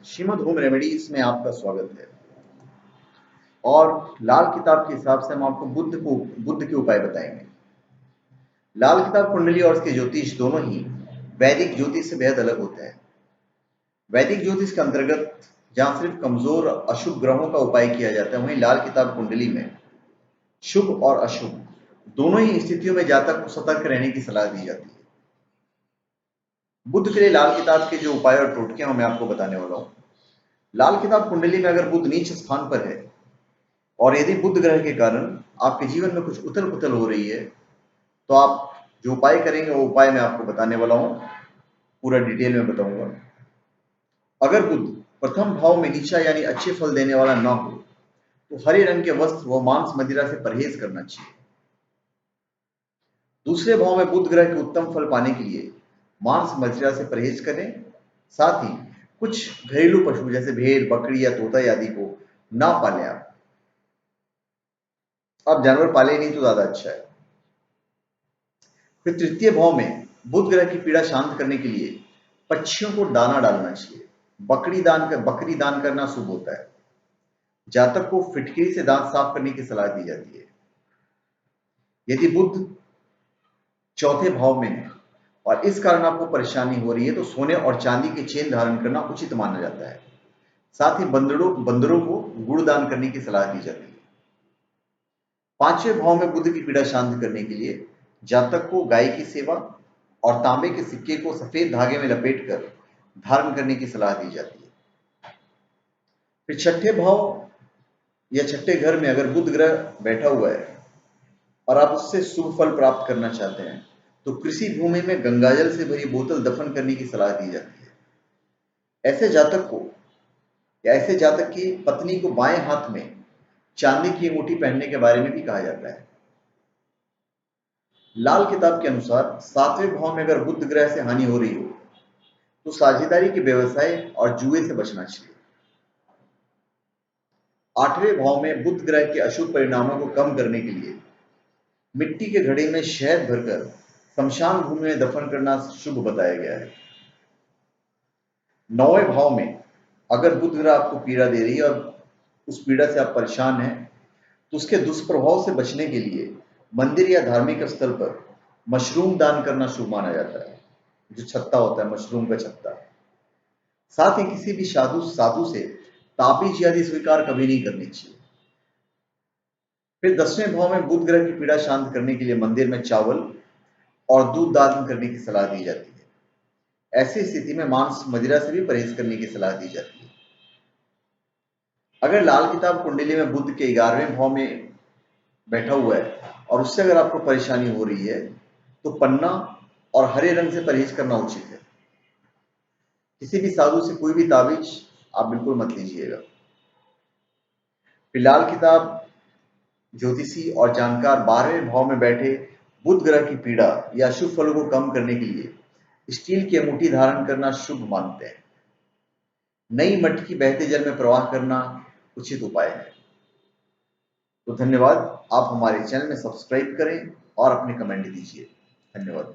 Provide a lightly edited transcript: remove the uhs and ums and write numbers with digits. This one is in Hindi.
श्रीमद होम रेमेडीज में आपका स्वागत है। और लाल किताब के हिसाब से हम आपको बुद्ध के उपाय बताएंगे। लाल किताब कुंडली और उसके ज्योतिष दोनों ही वैदिक ज्योतिष से बेहद अलग होते हैं। वैदिक ज्योतिष के अंतर्गत जहां सिर्फ कमजोर अशुभ ग्रहों का उपाय किया जाता है, वहीं लाल किताब कुंडली में शुभ और अशुभ दोनों ही स्थितियों में जातक को सतर्क रहने की सलाह दी जाती है। बुद्ध के लिए लाल किताब के जो उपाय और टोटके मैं आपको बताने वाला हूं। लाल किताब कुंडली में अगर बुद्ध नीच स्थान पर है और यदि बुध ग्रह के कारण आपके जीवन में कुछ उथल पुथल हो रही है, तो आप जो उपाय करेंगे वो उपाय मैं आपको बताने वाला हूं, पूरा डिटेल में बताऊंगा। अगर बुध प्रथम भाव में नीचा यानी अच्छे फल देने वाला ना हो तो हरे रंग के वस्त्र व मांस मदिरा से परहेज करना चाहिए। दूसरे भाव में बुध ग्रह के उत्तम फल पाने के लिए मांस मदिरा से परहेज करें। साथ ही कुछ घरेलू पशु जैसे भेड़, बकरी या तोता आदि को ना पालें। आप जानवर पाले नहीं तो ज्यादा अच्छा है। फिर तृतीय भाव में बुध ग्रह की पीड़ा शांत करने के लिए पक्षियों को दाना डालना चाहिए। बकरी दान करना शुभ होता है। जातक को फिटकरी से दांत साफ करने की सलाह दी जाती है। यदि बुध चौथे भाव में है और इस कारण आपको परेशानी हो रही है तो सोने और चांदी के चेन धारण करना उचित माना जाता है। साथ ही बंदरों को गुड़ दान करने की सलाह दी जाती है। पांचवें भाव में बुध की पीड़ा शांत करने के लिए जातक को गाय की सेवा और तांबे के सिक्के को सफेद धागे में लपेटकर धारण करने की सलाह दी जाती है। फिर छठे भाव या छठे घर में अगर बुध ग्रह बैठा हुआ है और आप उससे शुभ फल प्राप्त करना चाहते हैं तो कृषि भूमि में गंगाजल से भरी बोतल दफन करने की सलाह दी जाती है। ऐसे जातक की पत्नी को बाएं हाथ में चांदी की अंगूठी पहनने के बारे में भी कहा जाता है। लाल किताब के अनुसार सातवें भाव में अगर बुध ग्रह से हानि हो रही हो तो साझेदारी के व्यवसाय और जुए से बचना चाहिए। आठवें भाव में बुध ग्रह के अशुभ परिणामों को कम करने के लिए मिट्टी के घड़े में शहद भरकर शमशान भूमि में दफन करना शुभ बताया गया है। नौवें भाव में अगर बुध ग्रह आपको पीड़ा दे रही है और उस पीड़ा से आप परेशान हैं तो उसके दुष्प्रभाव से बचने के लिए मंदिर या धार्मिक स्थल पर मशरूम दान करना शुभ माना जाता है। जो छत्ता होता है, मशरूम का छत्ता। साथ ही किसी भी साधु से ताबीज आदि स्वीकार कभी नहीं करनी चाहिए। फिर 10वें भाव में बुध ग्रह की पीड़ा शांत करने के लिए मंदिर में चावल और दूध दान करने की सलाह दी जाती है। ऐसी स्थिति में मांस मदिरा से भी परहेज करने की सलाह दी जाती है। अगर लाल किताब कुंडली में बुध के 11वें भाव में बैठा हुआ है और उससे अगर आपको परेशानी हो रही है तो पन्ना और हरे रंग से परहेज करना उचित है। किसी भी साधु से कोई भी ताबीज आप बिल्कुल मत लीजिएगा। फिलहाल किताब ज्योतिषी और जानकार 12वें भाव में बैठे बुध ग्रह की पीड़ा या शुभ फलों को कम करने के लिए स्टील की अंगूठी धारण करना शुभ मानते हैं। नई मटकी बहते जल में प्रवाह करना उचित उपाय है। तो धन्यवाद। आप हमारे चैनल में सब्सक्राइब करें और अपने कमेंट दीजिए। धन्यवाद।